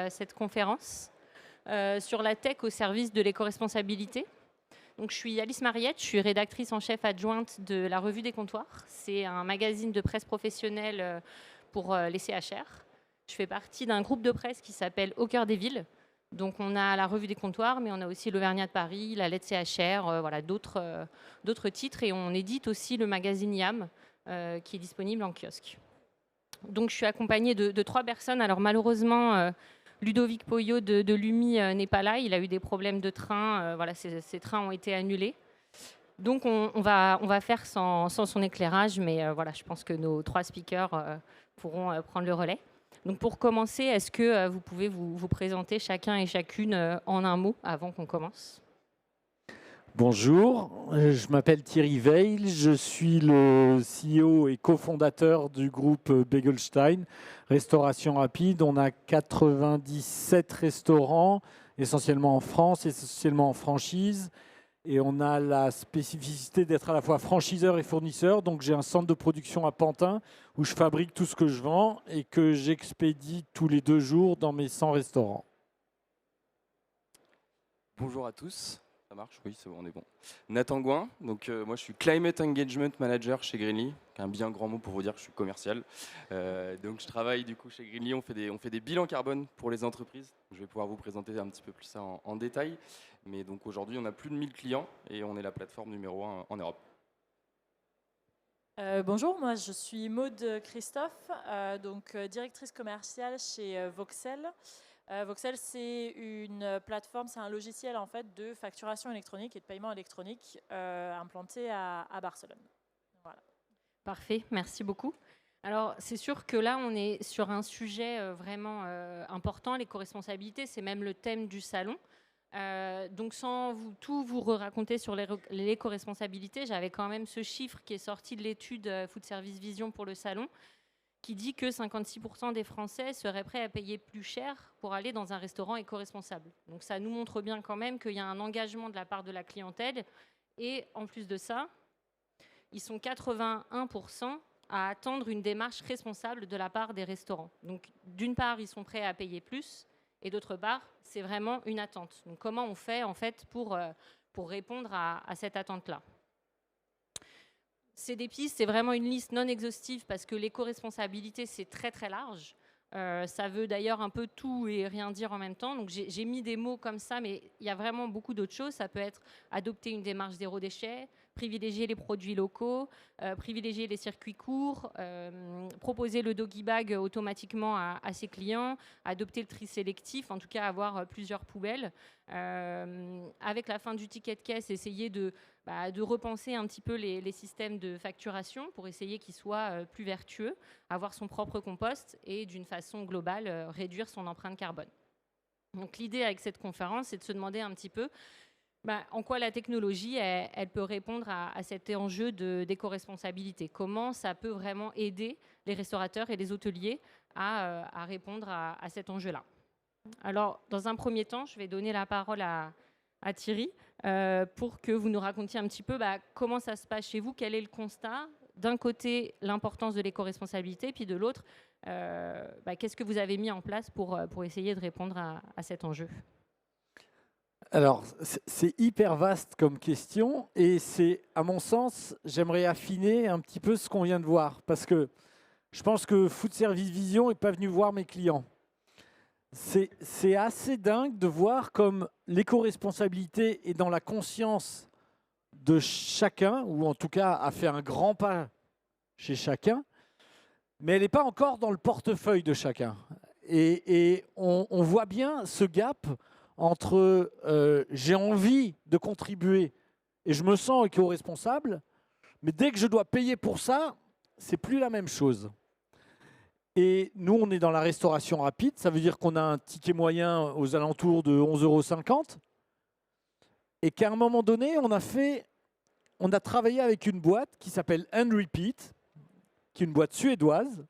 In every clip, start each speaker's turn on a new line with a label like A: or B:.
A: cette conférence sur la tech au service de l'éco-responsabilité. Donc, je suis Alice Mariette, je suis rédactrice en chef adjointe de la Revue des Comptoirs. C'est un magazine de presse professionnelle pour les CHR. Je fais partie d'un groupe de presse qui s'appelle Au cœur des villes. Donc, on a la Revue des Comptoirs, mais on a aussi l'Auvergnat de Paris, la Lettre CHR, voilà, d'autres titres. Et on édite aussi le magazine YAM, qui est disponible en kiosque. Donc, je suis accompagnée de 3 personnes. Alors, malheureusement, Ludovic Poyot de Lumi n'est pas là. Il a eu des problèmes de train. Voilà, ces trains ont été annulés. Donc, on va faire sans son éclairage. Mais voilà, je pense que nos 3 speakers pourront prendre le relais. Donc, pour commencer, est-ce que vous pouvez vous présenter chacun et chacune en un mot avant qu'on commence ?
B: Bonjour, je m'appelle Thierry Veil, je suis le CEO et cofondateur du groupe Begelstein, Restauration Rapide. On a 97 restaurants, essentiellement en France, essentiellement en franchise. Et on a la spécificité d'être à la fois franchiseur et fournisseur. Donc j'ai un centre de production à Pantin où je fabrique tout ce que je vends et que j'expédie tous les 2 jours dans mes 100 restaurants.
C: Bonjour à tous. Ça marche? Oui, c'est bon, on est bon. Nathan Gouin, donc moi je suis Climate Engagement Manager chez Greenly, qui est un bien grand mot pour vous dire que je suis commercial. Donc je travaille du coup chez Greenly, on fait des bilans carbone pour les entreprises. Je vais pouvoir vous présenter un petit peu plus ça en détail. Mais donc aujourd'hui on a plus de 1000 clients et on est la plateforme numéro 1 en Europe.
D: Bonjour, moi je suis Maude Christophe, directrice commerciale chez Voxel. Voxel, c'est une plateforme, c'est un logiciel en fait de facturation électronique et de paiement électronique implanté à Barcelone. Voilà.
A: Parfait, merci beaucoup. Alors, c'est sûr que là, on est sur un sujet vraiment important, l'éco-responsabilité, c'est même le thème du salon. Donc, sans tout vous raconter sur l'éco-responsabilité, j'avais quand même ce chiffre qui est sorti de l'étude Food Service Vision pour le salon, qui dit que 56% des Français seraient prêts à payer plus cher pour aller dans un restaurant éco-responsable. Donc ça nous montre bien quand même qu'il y a un engagement de la part de la clientèle. Et en plus de ça, ils sont 81% à attendre une démarche responsable de la part des restaurants. Donc d'une part, ils sont prêts à payer plus, et d'autre part, c'est vraiment une attente. Donc comment on fait en fait pour répondre à cette attente-là ? C'est des pistes, c'est vraiment une liste non exhaustive parce que l'éco-responsabilité, c'est très très large. Ça veut d'ailleurs un peu tout et rien dire en même temps. Donc j'ai mis des mots comme ça, mais il y a vraiment beaucoup d'autres choses. Ça peut être adopter une démarche zéro déchet, privilégier les produits locaux, privilégier les circuits courts, proposer le doggy bag automatiquement à ses clients, adopter le tri sélectif, en tout cas avoir plusieurs poubelles. Avec la fin du ticket de caisse, essayer de repenser un petit peu les systèmes de facturation pour essayer qu'ils soient plus vertueux, avoir son propre compost et d'une façon globale réduire son empreinte carbone. Donc l'idée avec cette conférence, c'est de se demander un petit peu en quoi la technologie elle peut répondre à cet enjeu d'éco-responsabilité. Comment ça peut vraiment aider les restaurateurs et les hôteliers à répondre à cet enjeu-là. Alors, dans un premier temps, je vais donner la parole à Thierry pour que vous nous racontiez un petit peu comment ça se passe chez vous, quel est le constat. D'un côté, l'importance de l'éco-responsabilité, puis de l'autre, qu'est-ce que vous avez mis en place pour essayer de répondre à cet enjeu ?
B: Alors, c'est hyper vaste comme question et c'est, à mon sens, j'aimerais affiner un petit peu ce qu'on vient de voir parce que je pense que Food Service Vision n'est pas venu voir mes clients. C'est assez dingue de voir comme l'éco-responsabilité est dans la conscience de chacun, ou en tout cas a fait un grand pas chez chacun, mais elle n'est pas encore dans le portefeuille de chacun. Et on voit bien ce gap entre j'ai envie de contribuer et je me sens éco-responsable, mais dès que je dois payer pour ça, c'est plus la même chose. Et nous, on est dans la restauration rapide. Ça veut dire qu'on a un ticket moyen aux alentours de 11,50 €. Et qu'à un moment donné, on a travaillé avec une boîte qui s'appelle Repeat, qui est une boîte suédoise,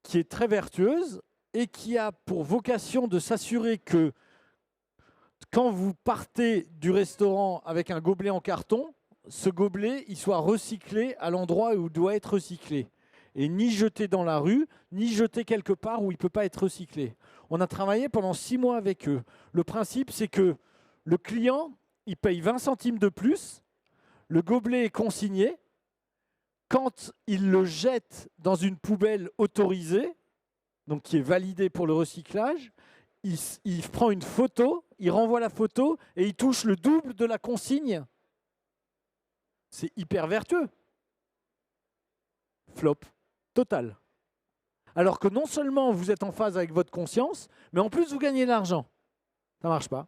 B: qui est très vertueuse et qui a pour vocation de s'assurer que quand vous partez du restaurant avec un gobelet en carton, ce gobelet il soit recyclé à l'endroit où il doit être recyclé. et ni jeté dans la rue, ni jeté quelque part où il ne peut pas être recyclé. On a travaillé pendant 6 mois avec eux. Le principe, c'est que le client, il paye 20 centimes de plus, le gobelet est consigné. Quand il le jette dans une poubelle autorisée, donc qui est validée pour le recyclage, il prend une photo, il renvoie la photo et il touche le double de la consigne. C'est hyper vertueux. Flop total. Alors que non seulement vous êtes en phase avec votre conscience, mais en plus vous gagnez de l'argent. Ça ne marche pas.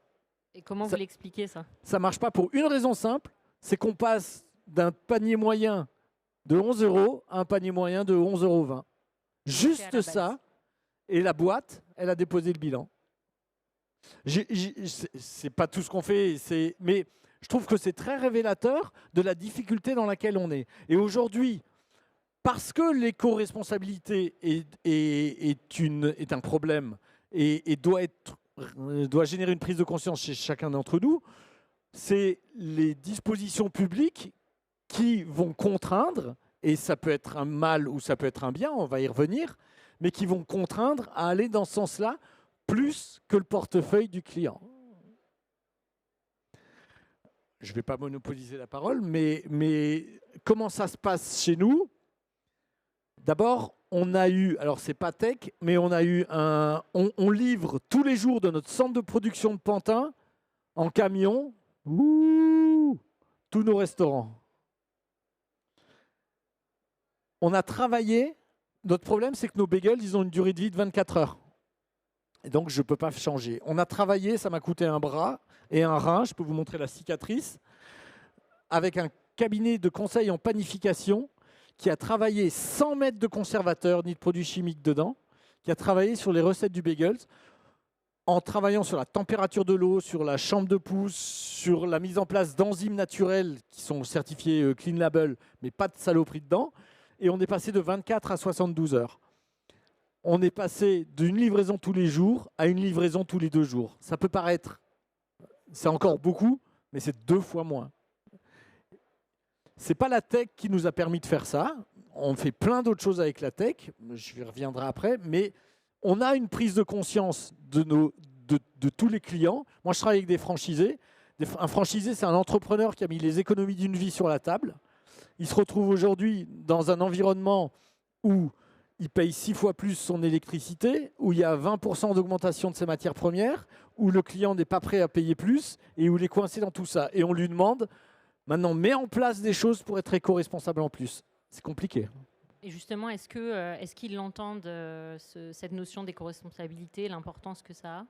A: Et comment vous l'expliquez ça?
B: Ça ne marche pas pour une raison simple, c'est qu'on passe d'un panier moyen de 11 € à un panier moyen de 11,20 €. Juste ça, et la boîte, elle a déposé le bilan. C'est pas tout ce qu'on fait, mais je trouve que c'est très révélateur de la difficulté dans laquelle on est. Et aujourd'hui, parce que l'éco-responsabilité est un problème et doit générer une prise de conscience chez chacun d'entre nous, c'est les dispositions publiques qui vont contraindre, et ça peut être un mal ou ça peut être un bien, on va y revenir, mais qui vont contraindre à aller dans ce sens-là plus que le portefeuille du client. Je ne vais pas monopoliser la parole, mais comment ça se passe chez nous? D'abord, on a eu, alors c'est pas tech, mais on a eu on livre tous les jours de notre centre de production de Pantin en camion, tous nos restaurants. On a travaillé, notre problème c'est que nos bagels, ils ont une durée de vie de 24 heures. Et donc je ne peux pas changer. On a travaillé, ça m'a coûté un bras et un rein, je peux vous montrer la cicatrice, avec un cabinet de conseil en panification qui a travaillé sans mettre de conservateur ni de produits chimiques dedans, qui a travaillé sur les recettes du bagels, en travaillant sur la température de l'eau, sur la chambre de pousse, sur la mise en place d'enzymes naturelles qui sont certifiées Clean Label, mais pas de saloperie dedans. Et on est passé de 24 à 72 heures. On est passé d'une livraison tous les jours à une livraison tous les 2 jours. Ça peut paraître, c'est encore beaucoup, mais c'est 2 fois moins. Ce n'est pas la tech qui nous a permis de faire ça. On fait plein d'autres choses avec la tech, je y reviendrai après, mais on a une prise de conscience de tous les clients. Moi, je travaille avec des franchisés. Un franchisé, c'est un entrepreneur qui a mis les économies d'une vie sur la table. Il se retrouve aujourd'hui dans un environnement où il paye 6 fois plus son électricité, où il y a 20% d'augmentation de ses matières premières, où le client n'est pas prêt à payer plus et où il est coincé dans tout ça. Et on lui demande, maintenant, mets en place des choses pour être éco-responsable en plus. C'est compliqué.
A: Et justement, est-ce qu'ils l'entendent, cette notion d'éco-responsabilité, l'importance que ça a?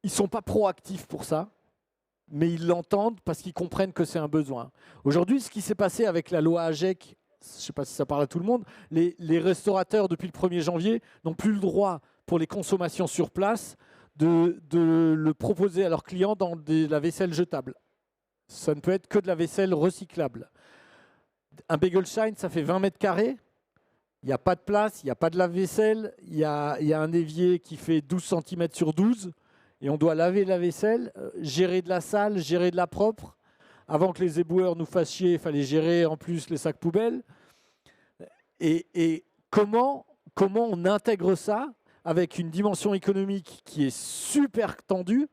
B: Ils ne sont pas proactifs pour ça, mais ils l'entendent parce qu'ils comprennent que c'est un besoin. Aujourd'hui, ce qui s'est passé avec la loi AGEC, je ne sais pas si ça parle à tout le monde, les restaurateurs, depuis le 1er janvier, n'ont plus le droit, pour les consommations sur place, de le proposer à leurs clients dans la vaisselle jetable. Ça ne peut être que de la vaisselle recyclable. Un bagel shine, ça fait 20 mètres carrés. Il n'y a pas de place, il n'y a pas de lave-vaisselle. Il y a un évier qui fait 12 cm sur 12. Et on doit laver la vaisselle, gérer de la sale, gérer de la propre. Avant que les éboueurs nous fassent chier, il fallait gérer en plus les sacs poubelles. Et comment on intègre ça avec une dimension économique qui est super tendue,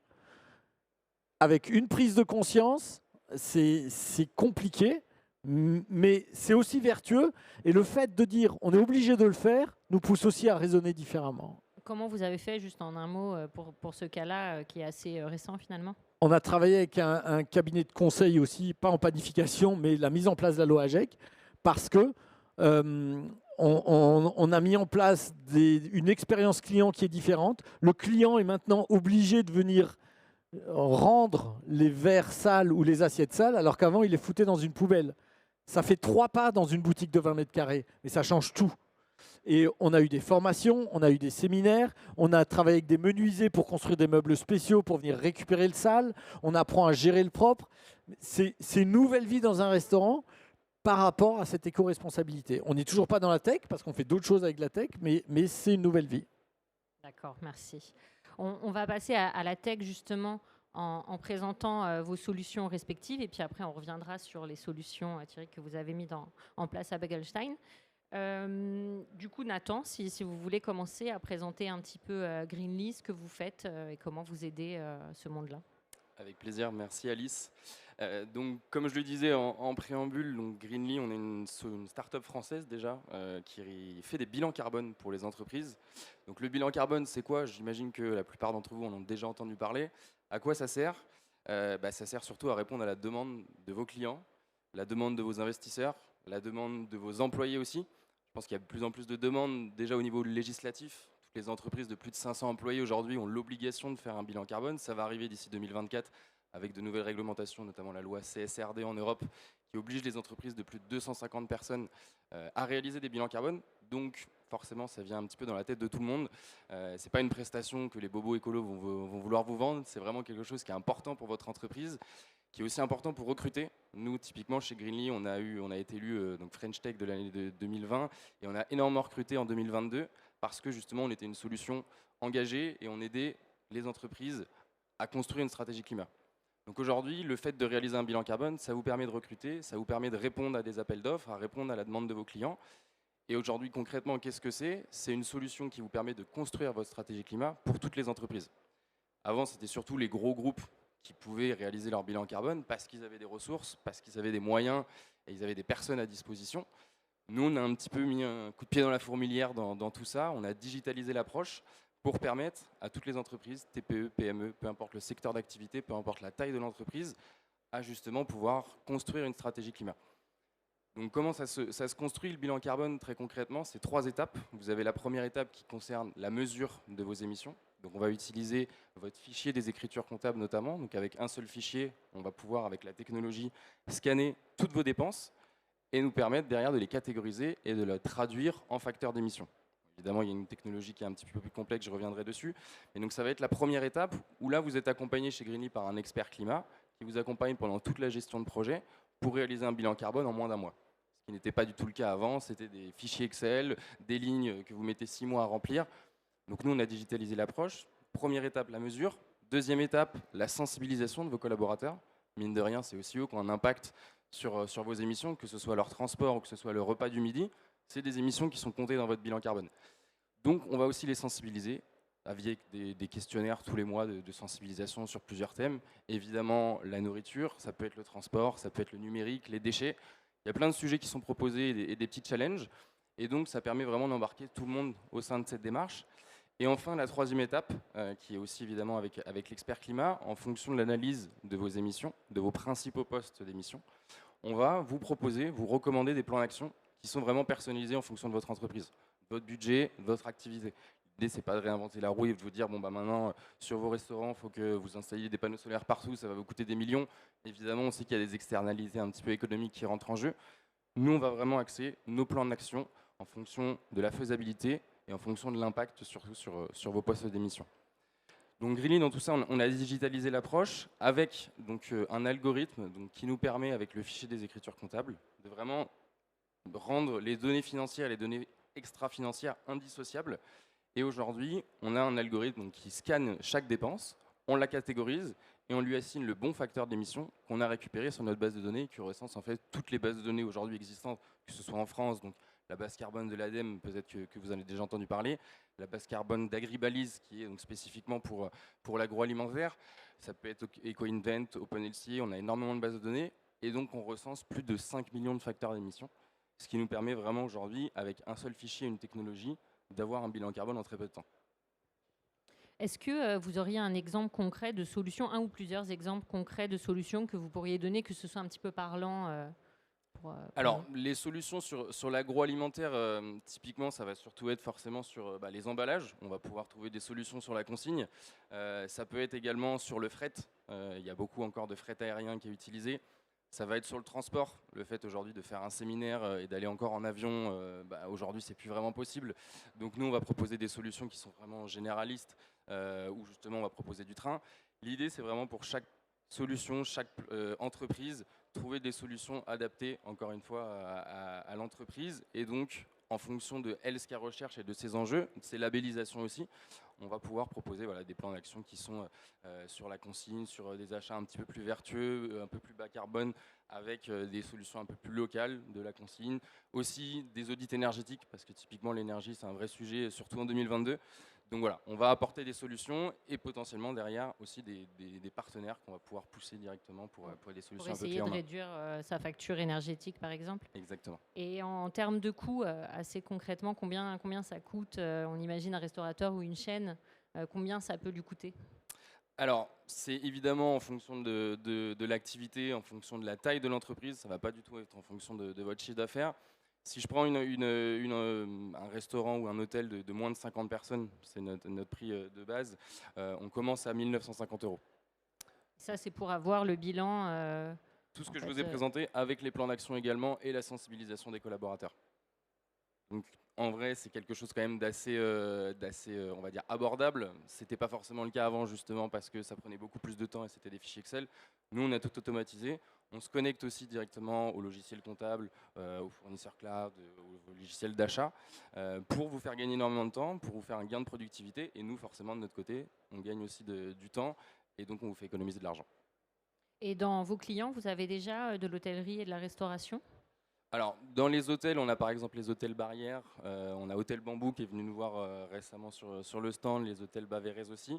B: avec une prise de conscience, c'est compliqué, mais c'est aussi vertueux. Et le fait de dire on est obligé de le faire nous pousse aussi à raisonner différemment.
A: Comment vous avez fait, juste en un mot, pour ce cas-là qui est assez récent finalement?
B: On a travaillé avec un cabinet de conseil aussi, pas en panification, mais la mise en place de la loi AGEC, parce que on a mis en place une expérience client qui est différente. Le client est maintenant obligé de venir rendre les verres sales ou les assiettes sales, alors qu'avant, il les foutait dans une poubelle. Ça fait 3 pas dans une boutique de 20 mètres carrés, mais ça change tout. Et on a eu des formations, on a eu des séminaires, on a travaillé avec des menuisiers pour construire des meubles spéciaux pour venir récupérer le sale, on apprend à gérer le propre. C'est une nouvelle vie dans un restaurant par rapport à cette éco-responsabilité. On n'est toujours pas dans la tech parce qu'on fait d'autres choses avec la tech, mais c'est une nouvelle vie.
A: D'accord, merci. On va passer à la tech justement en présentant vos solutions respectives et puis après on reviendra sur les solutions, Thierry, que vous avez mises en place à Bagelstein. Du coup, Nathan, si vous voulez commencer à présenter un petit peu Greenly, ce que vous faites et comment vous aidez ce monde-là.
C: Avec plaisir, merci Alice. Donc, comme je le disais en préambule, donc Greenly, on est une start-up française déjà qui fait des bilans carbone pour les entreprises. Donc, le bilan carbone, c'est quoi? J'imagine que la plupart d'entre vous en ont déjà entendu parler. À quoi ça sert? Ça sert surtout à répondre à la demande de vos clients, la demande de vos investisseurs, la demande de vos employés aussi. Je pense qu'il y a de plus en plus de demandes déjà au niveau législatif. Toutes les entreprises de plus de 500 employés aujourd'hui ont l'obligation de faire un bilan carbone. Ça va arriver d'ici 2024 avec de nouvelles réglementations, notamment la loi CSRD en Europe, qui oblige les entreprises de plus de 250 personnes à réaliser des bilans carbone. Donc forcément, ça vient un petit peu dans la tête de tout le monde. Ce n'est pas une prestation que les bobos écolos vont vouloir vous vendre. C'est vraiment quelque chose qui est important pour votre entreprise, qui est aussi important pour recruter. Nous, typiquement, chez Greenly, on a été élu donc French Tech de l'année 2020 et on a énormément recruté en 2022 parce que justement, on était une solution engagée et on aidait les entreprises à construire une stratégie climat. Donc aujourd'hui, le fait de réaliser un bilan carbone, ça vous permet de recruter, ça vous permet de répondre à des appels d'offres, à répondre à la demande de vos clients. Et aujourd'hui, concrètement, qu'est-ce que c'est? C'est une solution qui vous permet de construire votre stratégie climat pour toutes les entreprises. Avant, c'était surtout les gros groupes qui pouvaient réaliser leur bilan carbone parce qu'ils avaient des ressources, parce qu'ils avaient des moyens et ils avaient des personnes à disposition. Nous, on a un petit peu mis un coup de pied dans la fourmilière dans tout ça. On a digitalisé l'approche pour permettre à toutes les entreprises, TPE, PME, peu importe le secteur d'activité, peu importe la taille de l'entreprise, à justement pouvoir construire une stratégie climat. Donc comment ça se construit le bilan carbone très concrètement? C'est 3 étapes. Vous avez la première étape qui concerne la mesure de vos émissions. Donc on va utiliser votre fichier des écritures comptables notamment. Donc avec un seul fichier, on va pouvoir avec la technologie scanner toutes vos dépenses et nous permettre derrière de les catégoriser et de les traduire en facteurs d'émission. Évidemment, il y a une technologie qui est un petit peu plus complexe, je reviendrai dessus. Et donc ça va être la première étape où là vous êtes accompagné chez Greenly par un expert climat qui vous accompagne pendant toute la gestion de projet pour réaliser un bilan carbone en moins d'un mois. Ce qui n'était pas du tout le cas avant, c'était des fichiers Excel, des lignes que vous mettez 6 mois à remplir. Donc nous, on a digitalisé l'approche. Première étape, la mesure. Deuxième étape, la sensibilisation de vos collaborateurs. Mine de rien, c'est aussi eux qui ont un impact sur vos émissions, que ce soit leur transport ou que ce soit le repas du midi. C'est des émissions qui sont comptées dans votre bilan carbone. Donc on va aussi les sensibiliser avec des questionnaires tous les mois de sensibilisation sur plusieurs thèmes. Évidemment, la nourriture, ça peut être le transport, ça peut être le numérique, les déchets. Il y a plein de sujets qui sont proposés et des petits challenges. Et donc ça permet vraiment d'embarquer tout le monde au sein de cette démarche. Et enfin, la troisième étape, qui est aussi évidemment avec l'expert climat, en fonction de l'analyse de vos émissions, de vos principaux postes d'émissions, on va vous proposer, vous recommander des plans d'action qui sont vraiment personnalisés en fonction de votre entreprise, votre budget, votre activité. L'idée, c'est pas de réinventer la roue et de vous dire, bon, bah maintenant, sur vos restaurants, il faut que vous installiez des panneaux solaires partout, ça va vous coûter des millions. Évidemment, on sait qu'il y a des externalités un petit peu économiques qui rentrent en jeu. Nous, on va vraiment axer nos plans d'action en fonction de la faisabilité et en fonction de l'impact surtout sur vos postes d'émission. Donc Greenly, dans tout ça, on a digitalisé l'approche avec donc, un algorithme donc, qui nous permet, avec le fichier des écritures comptables, de vraiment rendre les données financières et les données extra-financières indissociables. Et aujourd'hui, on a un algorithme donc, qui scanne chaque dépense, on la catégorise et on lui assigne le bon facteur d'émission qu'on a récupéré sur notre base de données qui recense en fait toutes les bases de données aujourd'hui existantes, que ce soit en France, donc la base carbone de l'ADEME, peut-être que vous en avez déjà entendu parler, la base carbone d'Agribalise, qui est donc spécifiquement pour l'agroalimentaire, ça peut être EcoInvent, OpenLCA, on a énormément de bases de données, et donc on recense plus de 5 millions de facteurs d'émission, ce qui nous permet vraiment aujourd'hui, avec un seul fichier et une technologie, d'avoir un bilan carbone en très peu de temps.
A: Est-ce que vous auriez un exemple concret de solution, un ou plusieurs exemples concrets de solutions que vous pourriez donner, que ce soit un petit peu parlant
C: Alors, les solutions sur l'agroalimentaire, typiquement, ça va surtout être forcément sur les emballages. On va pouvoir trouver des solutions sur la consigne. Ça peut être également sur le fret. Il y a beaucoup encore de fret aérien qui est utilisé. Ça va être sur le transport. Le fait aujourd'hui de faire un séminaire et d'aller encore en avion, aujourd'hui, c'est plus vraiment possible. Donc nous, on va proposer des solutions qui sont vraiment généralistes, où justement, on va proposer du train. L'idée, c'est vraiment pour chaque solution, chaque entreprise, trouver des solutions adaptées, encore une fois, à l'entreprise et donc en fonction de elle, ce qu'elle recherche et de ses enjeux, de ses labellisations aussi, on va pouvoir proposer des plans d'action qui sont sur la consigne, sur des achats un petit peu plus vertueux, un peu plus bas carbone, avec des solutions un peu plus locales de la consigne. Aussi des audits énergétiques, parce que typiquement l'énergie c'est un vrai sujet, surtout en 2022. Donc voilà, on va apporter des solutions et potentiellement derrière aussi des partenaires qu'on va pouvoir pousser directement pour des solutions
A: Pour
C: un peu
A: essayer
C: clés en
A: de
C: main.
A: réduire sa facture énergétique, par exemple.
C: Exactement.
A: Et en termes de coûts, assez concrètement, combien ça coûte on imagine un restaurateur ou une chaîne, combien ça peut lui coûter?
C: Alors, c'est évidemment en fonction de l'activité, en fonction de la taille de l'entreprise. Ça ne va pas du tout être en fonction de votre chiffre d'affaires. Si je prends un restaurant ou un hôtel de moins de 50 personnes, c'est notre prix de base, on commence à 1 950 €.
A: Ça, c'est pour avoir le bilan.
C: Tout ce
A: En
C: que je
A: fait,
C: vous ai présenté avec les plans d'action également et la sensibilisation des collaborateurs. Donc, en vrai, c'est quelque chose quand même d'assez, on va dire, abordable. C'était pas forcément le cas avant, justement, parce que ça prenait beaucoup plus de temps et c'était des fichiers Excel. Nous, on a tout automatisé. On se connecte aussi directement au logiciel comptable, aux fournisseurs cloud, au logiciel d'achat, pour vous faire gagner énormément de temps, pour vous faire un gain de productivité. Et nous, forcément, de notre côté, on gagne aussi du temps et donc on vous fait économiser de l'argent.
A: Et dans vos clients, vous avez déjà de l'hôtellerie et de la restauration?
C: Alors, dans les hôtels, on a par exemple les hôtels Barrières, on a Hôtel Bambou qui est venu nous voir récemment sur le stand, les hôtels Bavérez aussi.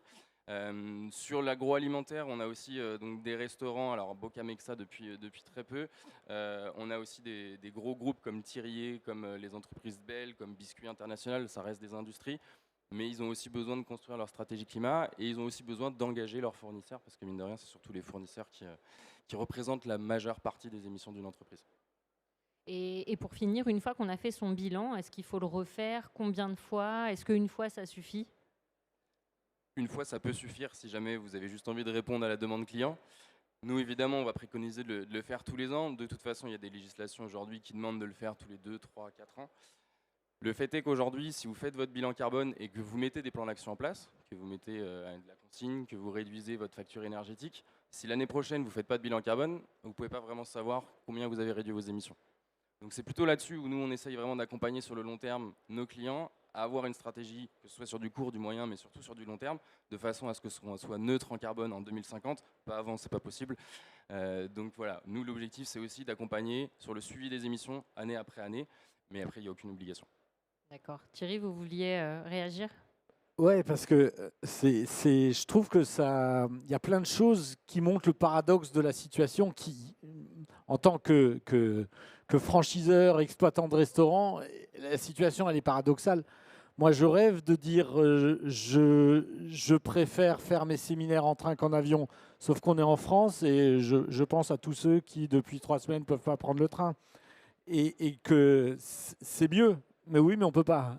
C: Sur l'agroalimentaire, on a aussi donc des restaurants, alors Bocamexa depuis très peu. On a aussi des gros groupes comme Thirier, comme les entreprises Bell, comme Biscuits International, ça reste des industries. Mais ils ont aussi besoin de construire leur stratégie climat et ils ont aussi besoin d'engager leurs fournisseurs, parce que mine de rien, c'est surtout les fournisseurs qui représentent la majeure partie des émissions d'une entreprise.
A: Et pour finir, une fois qu'on a fait son bilan, est-ce qu'il faut le refaire? Combien de fois? Est-ce qu'une fois, ça suffit?
C: Une fois, ça peut suffire si jamais vous avez juste envie de répondre à la demande client. Nous, évidemment, on va préconiser de le faire tous les ans. De toute façon, il y a des législations aujourd'hui qui demandent de le faire tous les 2, 3, 4 ans. Le fait est qu'aujourd'hui, si vous faites votre bilan carbone et que vous mettez des plans d'action en place, que vous mettez de la consigne, que vous réduisez votre facture énergétique, si l'année prochaine, vous ne faites pas de bilan carbone, vous ne pouvez pas vraiment savoir combien vous avez réduit vos émissions. Donc c'est plutôt là-dessus où nous, on essaye vraiment d'accompagner sur le long terme nos clients à avoir une stratégie, que ce soit sur du court, du moyen, mais surtout sur du long terme, de façon à ce que ce soit neutre en carbone en 2050. Pas avant, c'est pas possible. Donc voilà, nous, l'objectif, c'est aussi d'accompagner sur le suivi des émissions année après année, mais après, il n'y a aucune obligation.
A: D'accord. Thierry, vous vouliez réagir?
B: Ouais, parce que je trouve que il y a plein de choses qui montrent le paradoxe de la situation qui, en tant que franchiseur, exploitant de restaurant, la situation, elle est paradoxale. Moi, je rêve de dire je préfère faire mes séminaires en train qu'en avion, sauf qu'on est en France et je pense à tous ceux qui, depuis 3 semaines, ne peuvent pas prendre le train. Et que c'est mieux. Mais oui, mais on ne peut pas.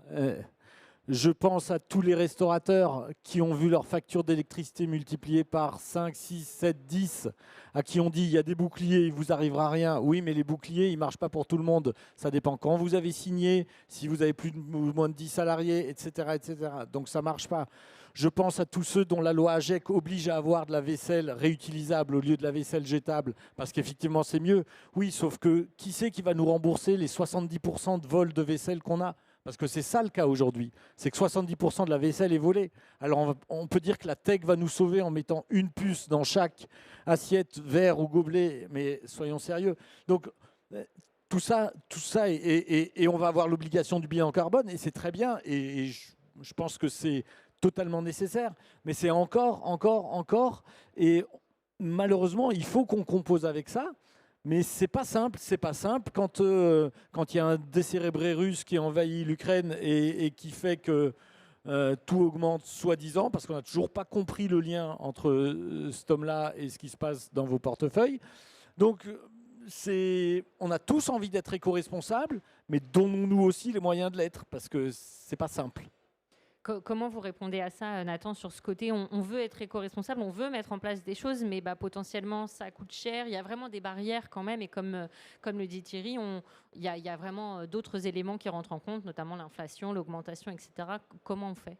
B: Je pense à tous les restaurateurs qui ont vu leur facture d'électricité multipliée par 5, 6, 7, 10, à qui on dit il y a des boucliers, il vous arrivera rien. Oui, mais les boucliers, ils ne marchent pas pour tout le monde. Ça dépend quand vous avez signé, si vous avez plus ou moins de 10 salariés, etc., etc. Donc ça ne marche pas. Je pense à tous ceux dont la loi AGEC oblige à avoir de la vaisselle réutilisable au lieu de la vaisselle jetable, parce qu'effectivement c'est mieux. Oui, sauf que qui c'est qui va nous rembourser les 70% de vol de vaisselle qu'on a ? Parce que c'est ça le cas aujourd'hui, c'est que 70% de la vaisselle est volée. Alors on peut dire que la tech va nous sauver en mettant une puce dans chaque assiette, verre ou gobelet, mais soyons sérieux. Donc tout ça et on va avoir l'obligation du bilan carbone, et c'est très bien, et je pense que c'est totalement nécessaire, mais c'est encore, et malheureusement, il faut qu'on compose avec ça. Mais c'est pas simple quand il y a un décérébré russe qui envahit l'Ukraine et qui fait que tout augmente soi-disant, parce qu'on n'a toujours pas compris le lien entre cet homme-là et ce qui se passe dans vos portefeuilles. Donc on a tous envie d'être éco-responsables, mais donnons-nous aussi les moyens de l'être, parce que c'est pas simple.
A: Comment vous répondez à ça, Nathan, sur ce côté on veut être éco-responsable, on veut mettre en place des choses, mais potentiellement ça coûte cher. Il y a vraiment des barrières quand même, et comme le dit Thierry, il y a vraiment d'autres éléments qui rentrent en compte, notamment l'inflation, l'augmentation, etc. Comment on fait ?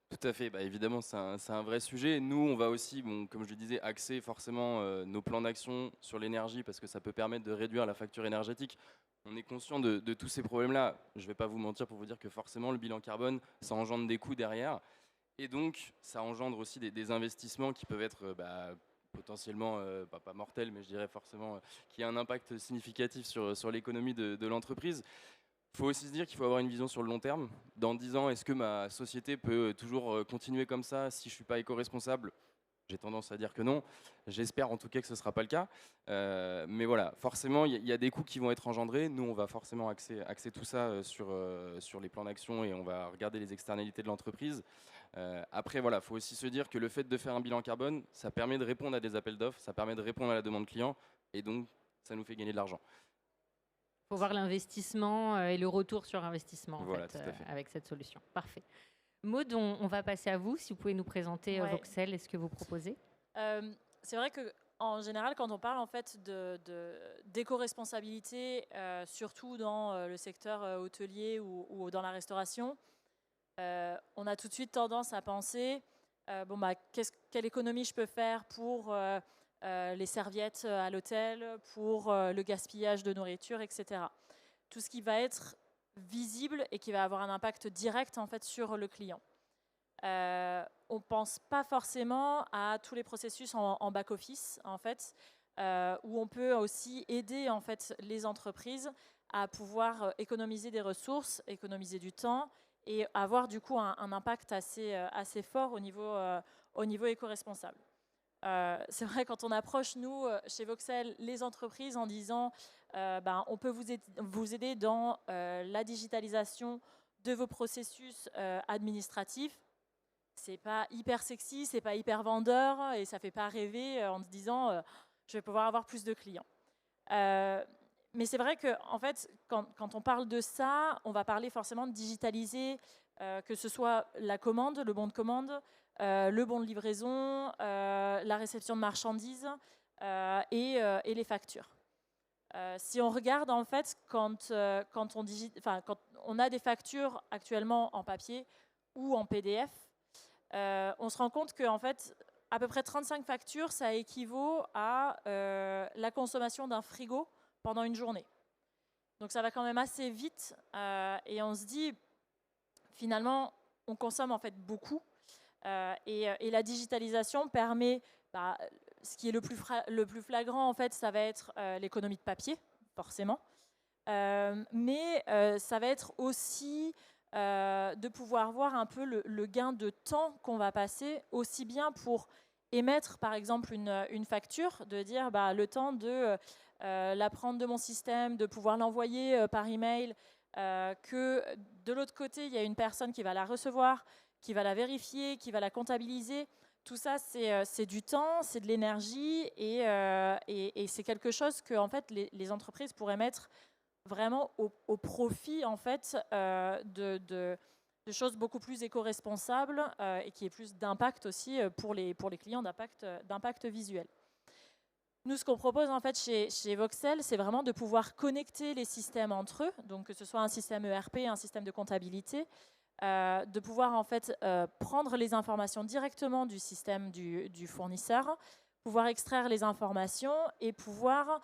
C: Tout à fait, bah, évidemment c'est un vrai sujet. Nous on va aussi, bon, comme je le disais, axer forcément nos plans d'action sur l'énergie parce que ça peut permettre de réduire la facture énergétique. On est conscient de tous ces problèmes-là. Je ne vais pas vous mentir pour vous dire que forcément le bilan carbone, ça engendre des coûts derrière. Et donc ça engendre aussi des investissements qui peuvent être potentiellement, pas mortels, mais je dirais forcément qui a un impact significatif sur l'économie de l'entreprise. Il faut aussi se dire qu'il faut avoir une vision sur le long terme. Dans 10 ans, est-ce que ma société peut toujours continuer comme ça si je ne suis pas éco-responsable? J'ai tendance à dire que non. J'espère en tout cas que ce ne sera pas le cas. Mais voilà, forcément, il y a des coûts qui vont être engendrés. Nous, on va forcément axer tout ça sur les plans d'action et on va regarder les externalités de l'entreprise. Après, voilà, il faut aussi se dire que le fait de faire un bilan carbone, ça permet de répondre à des appels d'offres, ça permet de répondre à la demande client et donc ça nous fait gagner de l'argent.
A: Il faut voir l'investissement et le retour sur investissement
C: Voilà,
A: en fait,
C: tout à fait.
A: avec cette solution. Parfait. Maud, on va passer à vous. Si vous pouvez nous présenter
D: Ouais.
A: Voxel et ce que vous proposez.
D: C'est vrai que en général, quand on parle en fait d'éco-responsabilité, surtout dans le secteur hôtelier ou dans la restauration, on a tout de suite tendance à penser quelle économie je peux faire pour les serviettes à l'hôtel, pour le gaspillage de nourriture, etc. Tout ce qui va être visible et qui va avoir un impact direct en fait sur le client. On ne pense pas forcément à tous les processus en back-office, en fait, où on peut aussi aider en fait, les entreprises à pouvoir économiser des ressources, économiser du temps et avoir du coup un impact assez fort au niveau éco-responsable. C'est vrai quand on approche, nous, chez Voxel, les entreprises en disant on peut vous aider dans la digitalisation de vos processus administratifs. C'est pas hyper sexy, c'est pas hyper vendeur et ça fait pas rêver en se disant je vais pouvoir avoir plus de clients. Mais c'est vrai que en fait, quand on parle de ça, on va parler forcément de digitaliser, que ce soit la commande, le bon de commande, le bon de livraison, la réception de marchandises et les factures. Si on regarde en fait, quand on a des factures actuellement en papier ou en PDF, on se rend compte qu'en fait, à peu près 35 factures, ça équivaut à la consommation d'un frigo pendant une journée. Donc ça va quand même assez vite et on se dit, finalement, on consomme en fait beaucoup et la digitalisation permet, ce qui est le plus flagrant en fait, ça va être l'économie de papier, forcément, mais ça va être aussi de pouvoir voir un peu le gain de temps qu'on va passer, aussi bien pour émettre par exemple une facture, de dire le temps de la prendre de mon système, de pouvoir l'envoyer par email, que de l'autre côté il y a une personne qui va la recevoir, qui va la vérifier, qui va la comptabiliser. Tout ça c'est du temps, c'est de l'énergie et c'est quelque chose que en fait, les entreprises pourraient mettre vraiment au profit en fait de choses beaucoup plus éco-responsables et qui aient plus d'impact aussi pour les clients, d'impact visuel. Nous, ce qu'on propose en fait chez Voxel, c'est vraiment de pouvoir connecter les systèmes entre eux, donc que ce soit un système ERP, un système de comptabilité, de pouvoir en fait prendre les informations directement du système du fournisseur, pouvoir extraire les informations et pouvoir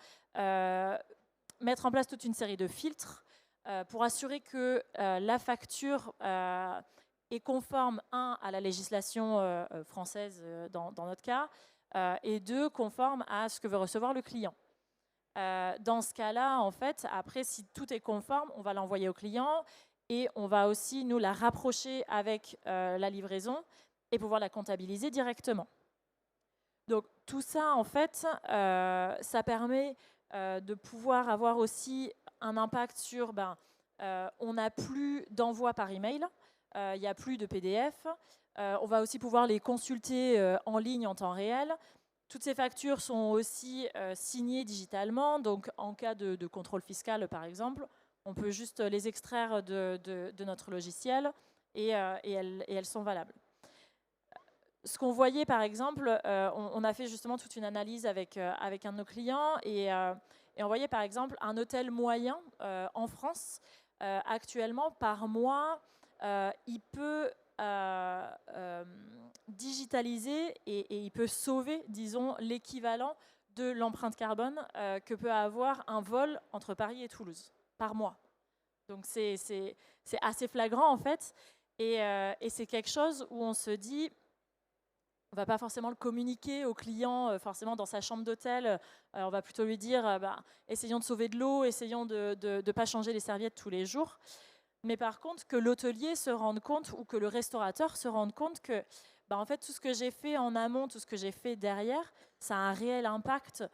D: mettre en place toute une série de filtres pour assurer que la facture est conforme, à la législation française dans notre cas, et deux, conforme à ce que veut recevoir le client. Dans ce cas-là, en fait, après, si tout est conforme, on va l'envoyer au client et on va aussi, nous, la rapprocher avec la livraison et pouvoir la comptabiliser directement. Donc, tout ça, en fait, ça permet de pouvoir avoir aussi un impact sur, on n'a plus d'envoi par email, il n'y a plus de PDF, on va aussi pouvoir les consulter en ligne en temps réel. Toutes ces factures sont aussi signées digitalement, donc en cas de contrôle fiscal par exemple, on peut juste les extraire de notre logiciel et elles sont valables. Ce qu'on voyait par exemple, on a fait justement toute une analyse avec un de nos clients et on voyait par exemple un hôtel moyen en France, actuellement par mois, il peut digitaliser et il peut sauver, disons, l'équivalent de l'empreinte carbone que peut avoir un vol entre Paris et Toulouse par mois. Donc c'est assez flagrant en fait, et c'est quelque chose où on se dit, on ne va pas forcément le communiquer au client forcément dans sa chambre d'hôtel, on va plutôt lui dire essayons de sauver de l'eau, essayons de ne pas changer les serviettes tous les jours. Mais par contre, que l'hôtelier se rende compte ou que le restaurateur se rende compte que en fait, tout ce que j'ai fait en amont, tout ce que j'ai fait derrière, ça a un réel impact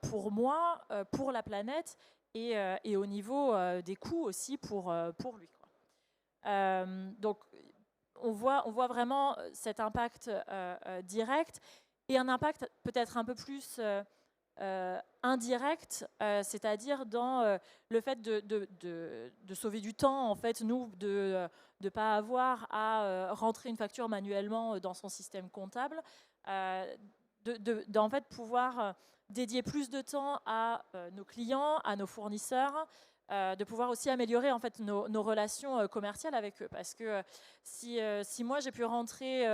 D: pour moi, pour la planète et au niveau des coûts aussi pour lui, quoi. Donc, on voit vraiment cet impact direct et un impact peut-être un peu plus indirect, c'est-à-dire dans le fait de sauver du temps, en fait, nous, de ne pas avoir à rentrer une facture manuellement dans son système comptable, en fait, pouvoir dédier plus de temps à nos clients, à nos fournisseurs, de pouvoir aussi améliorer en fait nos relations commerciales avec eux. Parce que si moi j'ai pu rentrer